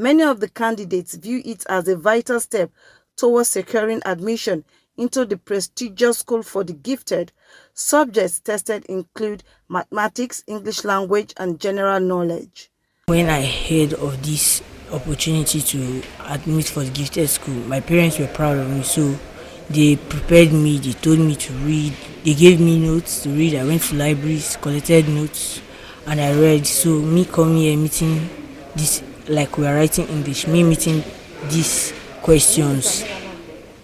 Many of the candidates view it as a vital step towards securing admission into the prestigious School for the Gifted. Subjects tested include mathematics, English language, and general knowledge. When I heard of this opportunity to admit for the gifted school, my parents were proud of me. So they prepared me, they told me to read, they gave me notes to read. I went to libraries, collected notes, and I read. So me coming here meeting this, like we are writing English, me meeting these questions,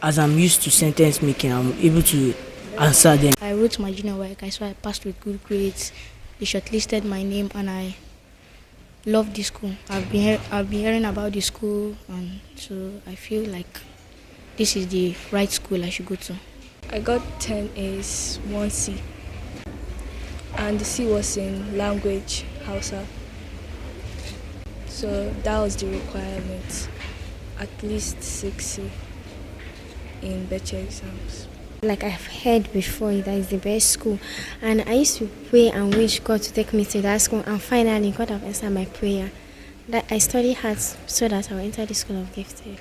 as I'm used to sentence making, I'm able to answer them. I wrote my junior work, so I passed with good grades. They shortlisted my name, and I love this school. I've been hearing about this school, and so I feel like this is the right school I should go to. I got 10 A's, 1 C, and the C was in language, Hausa. So that was the requirement, at least 6C in Becher exams. Like I've heard before, that is the best school, and I used to pray and wish God to take me to that school, and finally God have answered my prayer. That I study hard so that I will enter the School of Gifted.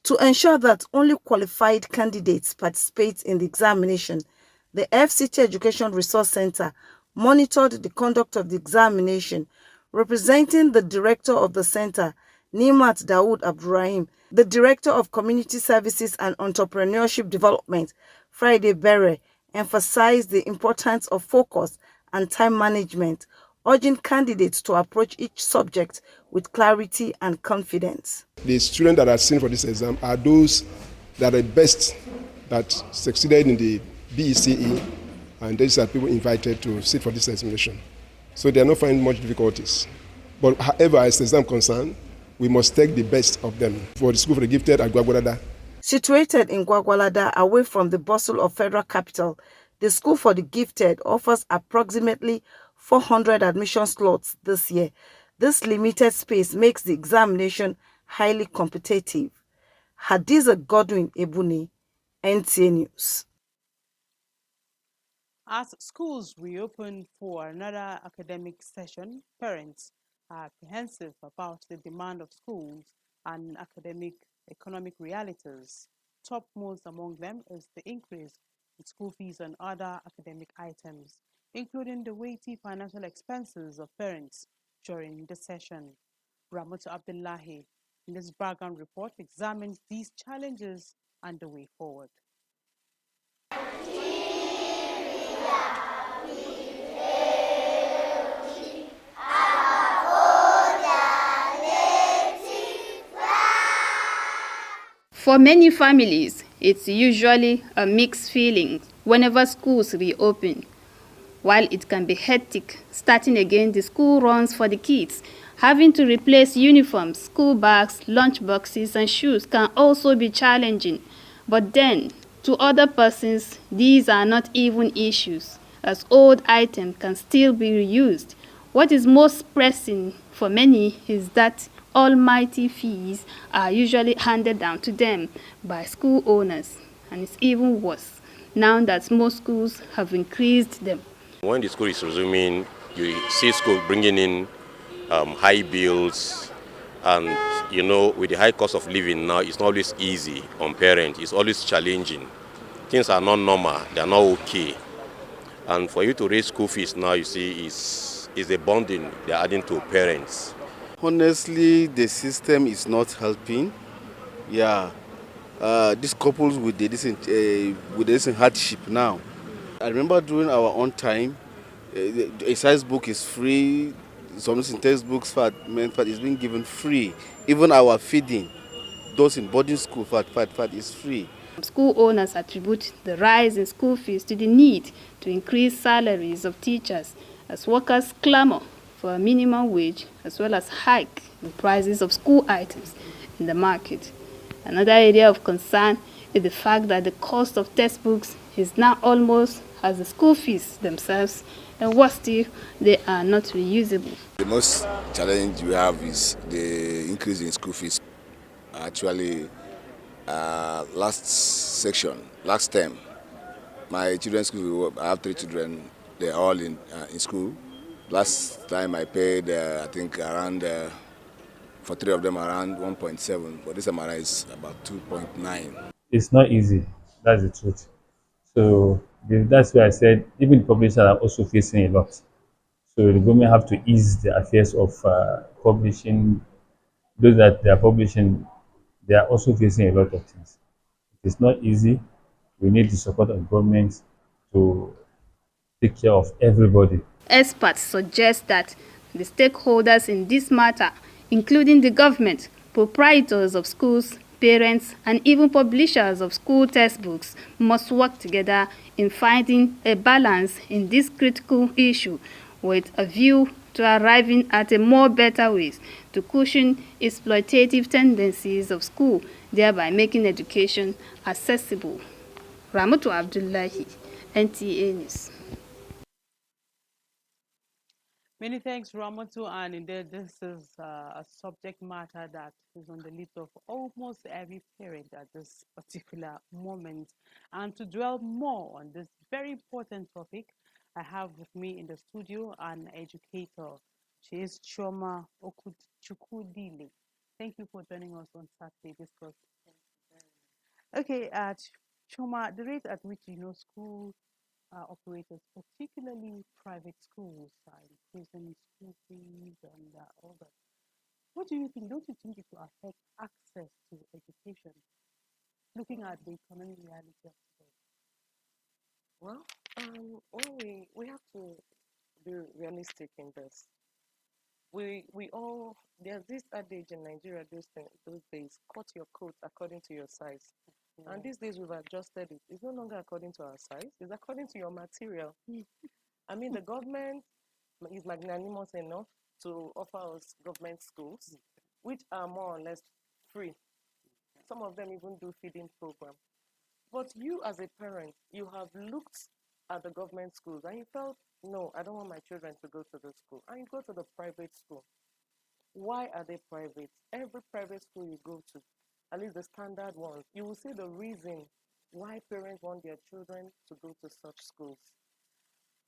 To ensure that only qualified candidates participate in the examination, the FCT Education Resource Center monitored the conduct of the examination. Representing the director of the center, Nimat Dawood Abdurrahim, the director of Community Services and Entrepreneurship Development, Friday Bere, emphasized the importance of focus and time management, urging candidates to approach each subject with clarity and confidence. The students that are seen for this exam are those that are best, that succeeded in the BECE, and these are people invited to sit for this examination. So they are not finding much difficulties. But however, as the exam concerned, we must take the best of them. For the School for the Gifted at Gwagwalada. Situated in Gwagwalada, away from the bustle of Federal Capital, the School for the Gifted offers approximately 400 admission slots this year. This limited space makes the examination highly competitive. Hadiza Godwin Ebuni, NTA News. As schools reopen for another academic session, parents are apprehensive about the demand of schools and economic realities. Topmost among them is the increase in school fees and other academic items, including the weighty financial expenses of parents during the session. Ramatu Abdullahi, in this background report, examines these challenges and the way forward. For many families, it's usually a mixed feeling whenever schools reopen. While it can be hectic starting again the school runs for the kids, having to replace uniforms, school bags, lunch boxes, and shoes can also be challenging. But then, to other persons, these are not even issues, as old items can still be reused. What is most pressing for many is that almighty fees are usually handed down to them by school owners, and it's even worse now that most schools have increased them. When the school is resuming, you see school bringing in high bills, and with the high cost of living now, it's not always easy on parents. It's always challenging. Things are not normal, they are not okay, and for you to raise school fees now, you see, is a burden they're adding to parents. Honestly, the system is not helping. Yeah, this couples with this hardship now. I remember during our own time, a size book is free. Some textbooks for is being given free. Even our feeding, those in boarding school fat is free. School owners attribute the rise in school fees to the need to increase salaries of teachers as workers clamor for a minimum wage, as well as hike in prices of school items in the market. Another area of concern is the fact that the cost of textbooks is now almost as the school fees themselves, and worse still, they are not reusable. The most challenge we have is the increase in school fees. Actually, last term, my children's school, I have 3 children, they're all in school. Last time I paid, I think, around for three of them around 1.7, but this MRI is about 2.9. It's not easy. That's the truth. So that's why I said even the publishers are also facing a lot. So the government have to ease the affairs of publishing. Those that they are publishing, they are also facing a lot of things. It's not easy. We need the support of government to take care of everybody. Experts suggest that the stakeholders in this matter, including the government, proprietors of schools, parents, and even publishers of school textbooks, must work together in finding a balance in this critical issue with a view to arriving at a more better ways to cushion exploitative tendencies of school, thereby making education accessible. Ramatu Abdullahi, NTA News. Many thanks, Ramatu. And indeed, this is a subject matter that is on the lips of almost every parent at this particular moment. And to dwell more on this very important topic, I have with me in the studio an educator. She is Choma Okuchukudile. Thank you for joining us on Saturday Discourse. Okay, Choma, the rate at which school operators, particularly private schools, are increasing school fees and all that. What do you think? Don't you think it will affect access to education, looking at the economic reality of today? Well, we have to be realistic in this. We all there's this adage in Nigeria those days, cut your coat according to your size. Yeah. And these days we've adjusted it. It's no longer according to our size, it's according to your material. I mean, the government is magnanimous enough to offer us government schools, which are more or less free. Some of them even do feeding program. But you as a parent, you have looked at the government schools and you felt, no, I don't want my children to go to the school. And you go to the private school. Why are they private? Every private school you go to, at least the standard ones, you will see the reason why parents want their children to go to such schools.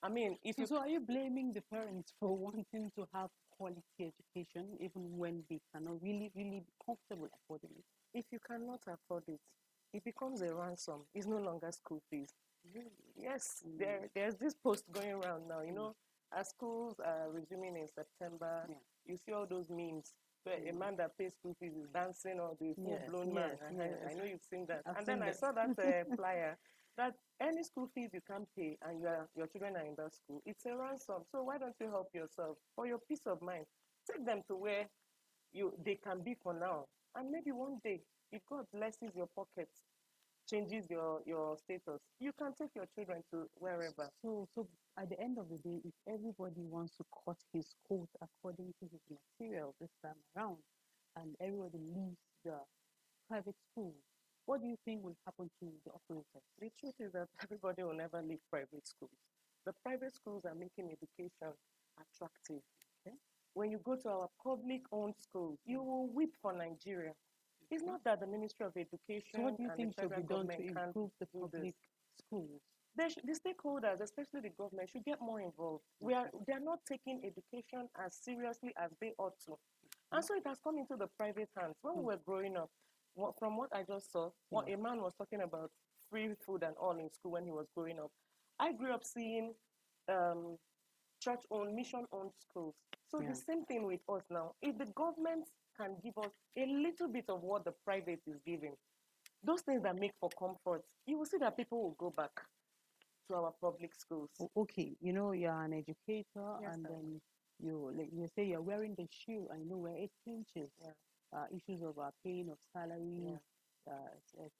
I mean, so are you blaming the parents for wanting to have quality education even when they cannot really be comfortable affording it? If you cannot afford it, it becomes a ransom. It's no longer school fees. Yes, there's this post going around now. As schools are resuming in September, you see all those memes where a man that pays school fees is dancing or the full-blown man. I know you've seen that. I saw that flyer that any school fees you can't pay and your children are in that school, it's a ransom. So why don't you help yourself for your peace of mind? Take them to where they can be for now. And maybe one day, if God blesses your pocket, changes your status, you can take your children to wherever. So at the end of the day, if everybody wants to cut his coat according to his material this time around, and everybody leaves the private school, what do you think will happen to the operators? The truth is that everybody will never leave private schools. The private schools are making education attractive. Okay? When you go to our public-owned schools, you will weep for Nigeria. It's not that the Ministry of Education so what do you think the should be done to can improve the public schools? The stakeholders, especially the government, should get more involved. They are not taking education as seriously as they ought to. And so it has come into the private hands. When we were growing up, from what I just saw, a man was talking about free food and all in school when he was growing up. I grew up seeing church-owned, mission-owned schools. So the same thing with us now. If the government can give us a little bit of what the private is giving, those things that make for comfort, you will see that people will go back to our public schools. Okay, you're an educator, and then you say you're wearing the shoe, and we're 8 inches. Issues of paying of salaries,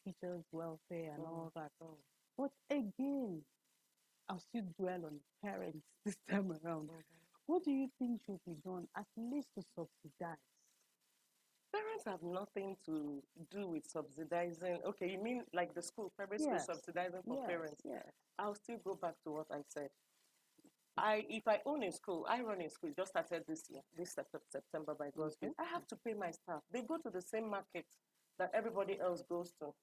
teachers' welfare, and all that. But again, I'll still dwell on parents this time around. What do you think should be done, at least to subsidize? Parents have nothing to do with subsidizing. Okay, you mean like the private school subsidizing for parents? Yes. I'll still go back to what I said. If I own a school, I run a school, just started this year, this September by God's grace. I have to pay my staff. They go to the same market that everybody else goes to.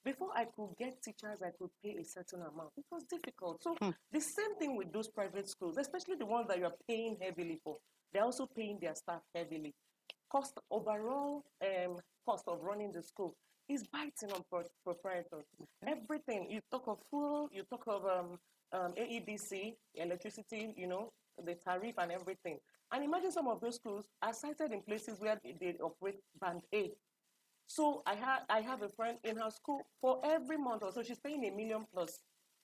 Before I could get teachers, I could pay a certain amount. It was difficult. So the same thing with those private schools, especially the ones that you're paying heavily for. They're also paying their staff heavily. overall cost of running the school is biting on proprietors. Everything, you talk of fuel, you talk of AEDC, electricity, the tariff and everything. And imagine some of those schools are sited in places where they operate band A. So I have a friend in her school, for every month or so she's paying $1 million plus.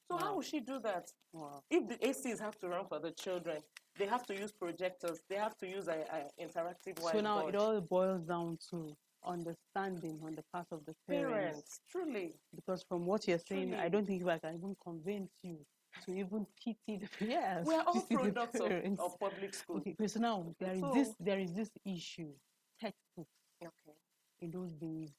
So how will she do that? Wow. If the ACs have to run for the children, they have to use projectors, they have to use an interactive So now it whiteboard. all boils down to understanding on the part of the parents. Truly. Because from what you're saying, Truly. I don't think I can even convince you to even pity the yes, We are all pity the products parents. of public school. Okay, so now there is this issue, textbooks. Okay. In those days,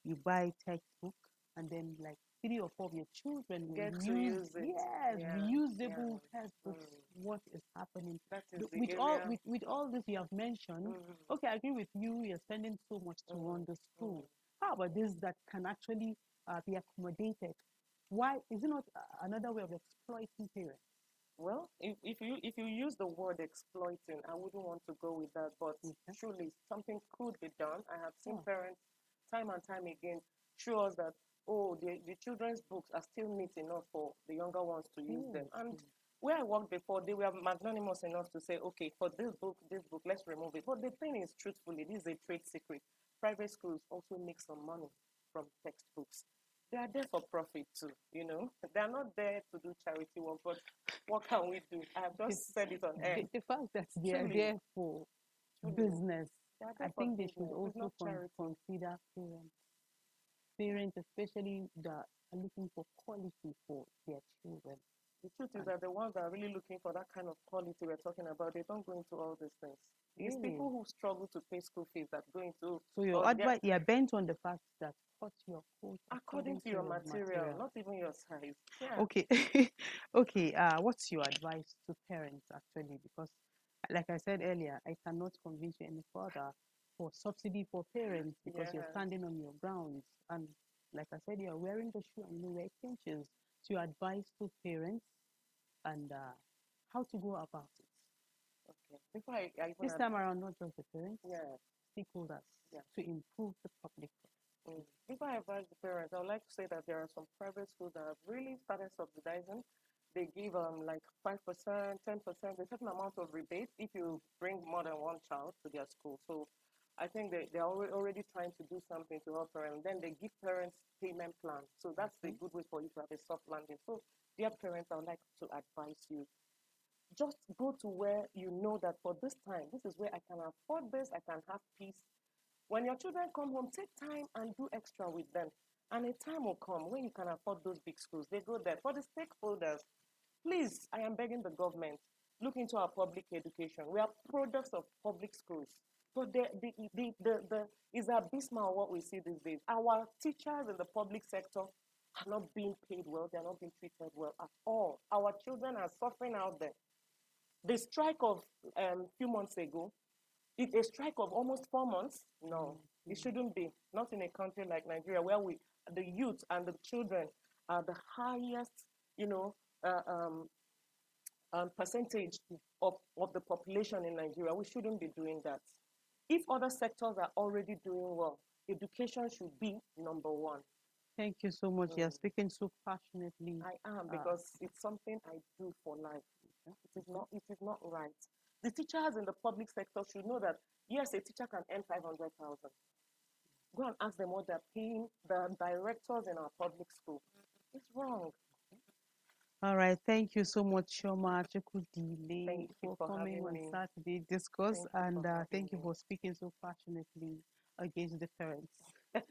you buy textbook and then like 3 or 4 of your children will Get to use it. Yeah, reusable textbooks. What is happening? That is the with area. all this you have mentioned, okay, I agree with you. You're spending so much to run the school. How about this that can actually be accommodated? Why is it not another way of exploiting parents? Well, if you use the word exploiting, I wouldn't want to go with that. But truly, something could be done. I have seen parents time and time again show us that the children's books are still neat enough for the younger ones to use them. And where I worked before, they were magnanimous enough to say, okay, for this book, let's remove it. But the thing is, truthfully, this is a trade secret. Private schools also make some money from textbooks. They are there for profit too, They are not there to do charity work, but what can we do? I have just said it on air. The fact that they are there for business, I think they should also consider parents, especially that are looking for quality for their children. The truth is that the ones that are really looking for that kind of quality we're talking about, they don't go into all these things. It's people who struggle to pay school fees that go into. So your advice, you're bent on the fact that cut your coat according to your material, not even your size. Yeah. Okay, okay. What's your advice to parents actually? Because, like I said earlier, I cannot convince you any further for subsidy for parents because you're standing on your grounds. And like I said, you're wearing the shoe and you wear pinches. So your advice to parents and how to go about it. Okay. Before I this time around, not just the parents, stakeholders, to improve the public. Before I advise the parents, I would like to say that there are some private schools that have really started subsidizing. They give like 5%, 10%, a certain amount of rebate if you bring more than one child to their school. So I think they're already trying to do something to help parents. Then they give parents payment plans. So that's a good way for you to have a soft landing. So dear parents, I would like to advise you, just go to where you know that for this time, this is where I can afford this, I can have peace. When your children come home, take time and do extra with them. And a time will come when you can afford those big schools. They go there. For the stakeholders, please, I am begging the government, look into our public education. We are products of public schools. But it's abysmal what we see these days. Our teachers in the public sector are not being paid well. They are not being treated well at all. Our children are suffering out there. The strike of a few months ago, a strike of almost 4 months? No, it shouldn't be. Not in a country like Nigeria, where the youth and the children are the highest, percentage of the population in Nigeria. We shouldn't be doing that. If other sectors are already doing well, education should be number one. Thank you so much. You're speaking so passionately. I am, because it's something I do for life. It is not right. The teachers in the public sector should know that, yes, a teacher can earn 500,000. Go and ask them what they're paying the directors in our public school. It's wrong. All right. Thank you so much, Shoma Chukudile, Thank you for coming on having me. Saturday Discourse, and thank you for speaking so passionately against the parents.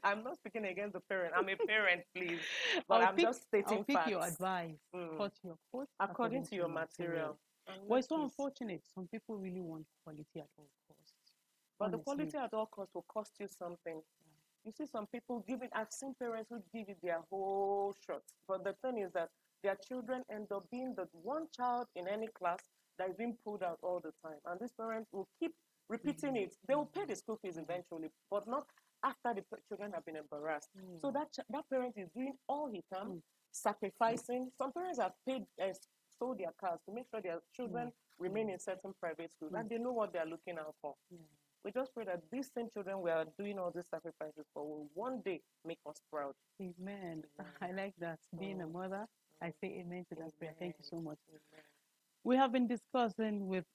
I'm not speaking against the parent. I'm a parent, please. But I'm just stating I'll pick facts. your advice. Cut your coat according to your material. Well, it's so unfortunate. Some people really want quality at all costs. But the quality at all costs will cost you something. You see some people I've seen parents who give it their whole shot. But the thing is that their children end up being the one child in any class that is being pulled out all the time. And these parents will keep repeating it. They will pay the school fees eventually, but not after the children have been embarrassed. So that parent is doing all he can, sacrificing. Some parents have paid, sold their cars to make sure their children remain in certain private schools, and they know what they are looking out for. We just pray that these same children we are doing all these sacrifices for will one day make us proud. Amen. I like that. Being a mother, I say amen to that prayer. Thank you so much. We have been discussing with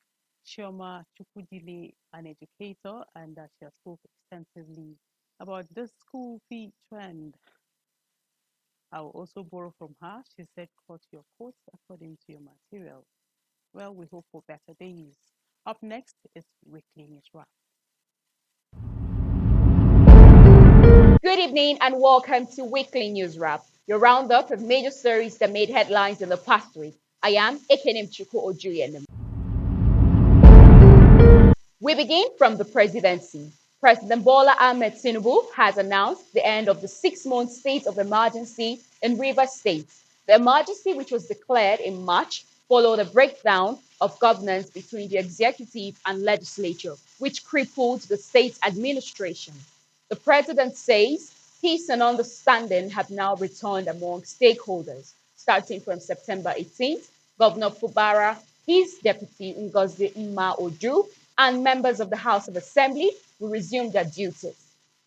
Chioma Chukudili, an educator, and she has spoke extensively about the school fee trend. I will also borrow from her. She said, cut your coats according to your material. Well, we hope for better days. Up next is Weekly News Wrap. Good evening and welcome to Weekly News Wrap, your roundup of major stories that made headlines in the past week. I am Ekenim Chuku Ojuyenim. We begin from the presidency. President Bola Ahmed Tinubu has announced the end of the 6-month state of emergency in Rivers State. The emergency, which was declared in March, followed a breakdown of governance between the executive and legislature, which crippled the state administration. The president says peace and understanding have now returned among stakeholders. Starting from September 18th, Governor Fubara, his deputy Ngozi Mma Oju, and members of the House of Assembly will resume their duties.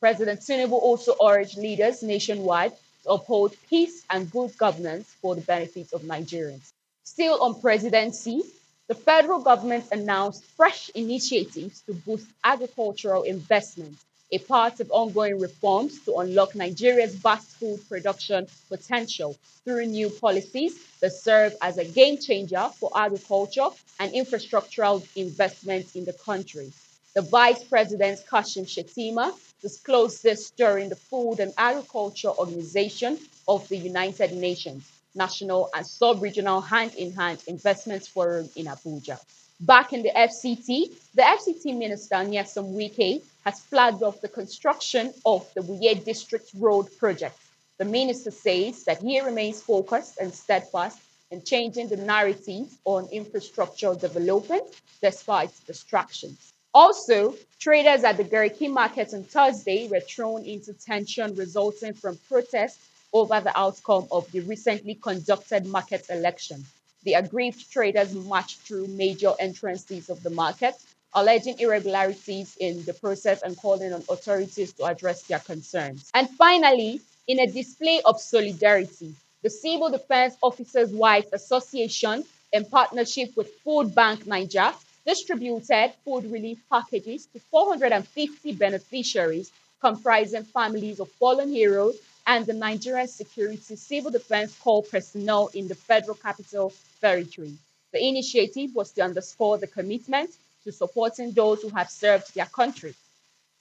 President Tinubu also urged leaders nationwide to uphold peace and good governance for the benefit of Nigerians. Still on presidency, the federal government announced fresh initiatives to boost agricultural investment, a part of ongoing reforms to unlock Nigeria's vast food production potential through new policies that serve as a game changer for agriculture and infrastructural investment in the country. The Vice President Kashim Shettima disclosed this during the Food and Agriculture Organization of the United Nations National and Sub-Regional Hand-in-Hand Investments Forum in Abuja. Back in the FCT Minister Nyesom Wike has flagged off the construction of the Wuye District Road project. The minister says that he remains focused and steadfast in changing the narrative on infrastructure development despite distractions. Also, traders at the Gariki market on Thursday were thrown into tension resulting from protests over the outcome of the recently conducted market election. The aggrieved traders marched through major entrances of the market, alleging irregularities in the process and calling on authorities to address their concerns. And finally, in a display of solidarity, the Civil Defense Officers' Wives Association, in partnership with Food Bank Niger, distributed food relief packages to 450 beneficiaries comprising families of fallen heroes and the Nigerian Security Civil Defense Corps personnel in the Federal Capital Territory. The initiative was to underscore the commitment to supporting those who have served their country.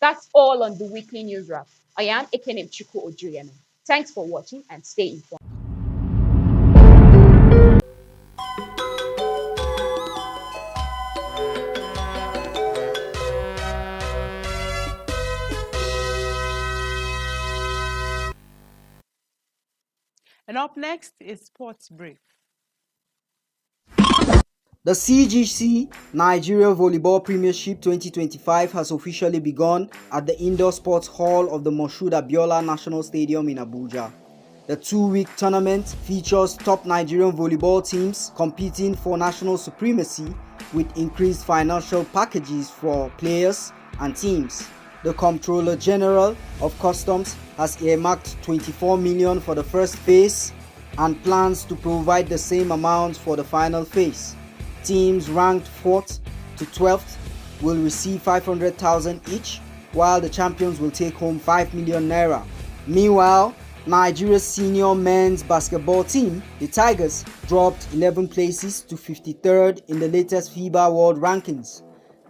That's all on the Weekly News Wrap. I am Ekenim Chuku Ojuyemen. Thanks for watching and stay informed. And up next is Sports Brief. The CGC Nigeria Volleyball Premiership 2025 has officially begun at the Indoor Sports Hall of the Moshood Abiola National Stadium in Abuja. The 2-week tournament features top Nigerian volleyball teams competing for national supremacy with increased financial packages for players and teams. The Comptroller General of Customs has earmarked 24 million for the first phase and plans to provide the same amount for the final phase. Teams ranked 4th to 12th will receive 500,000 each, while the champions will take home 5 million naira. Meanwhile, Nigeria's senior men's basketball team, the Tigers, dropped 11 places to 53rd in the latest FIBA World Rankings.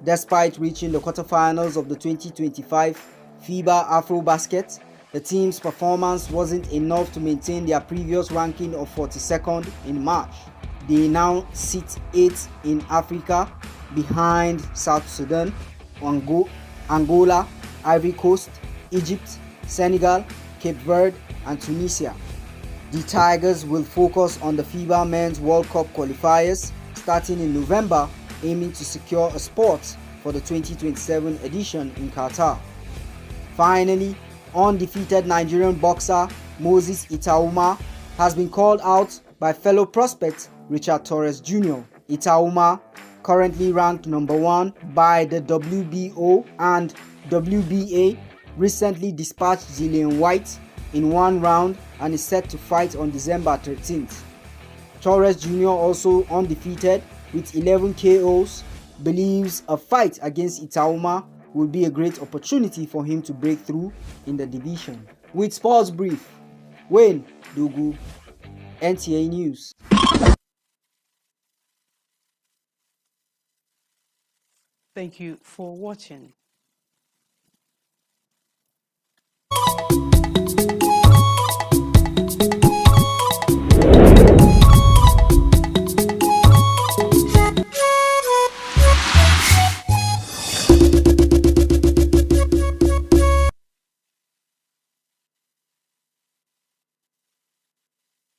Despite reaching the quarterfinals of the 2025 FIBA AfroBasket, the team's performance wasn't enough to maintain their previous ranking of 42nd in March. They now sit 8th in Africa, behind South Sudan, Angola, Ivory Coast, Egypt, Senegal, Cape Verde, and Tunisia. The Tigers will focus on the FIBA Men's World Cup qualifiers starting in November, aiming to secure a spot for the 2027 edition in Qatar. Finally, undefeated Nigerian boxer Moses Itauma has been called out by fellow prospect Richard Torres Jr. Itauma currently ranked number 1 by the WBO and WBA, recently dispatched Dillian White in one round and is set to fight on December 13th. Torres Jr., also undefeated with 11 KOs, believes a fight against Itauma will be a great opportunity for him to break through in the division. With Sports Brief, Wayne Dugu, NTA News. Thank you for watching.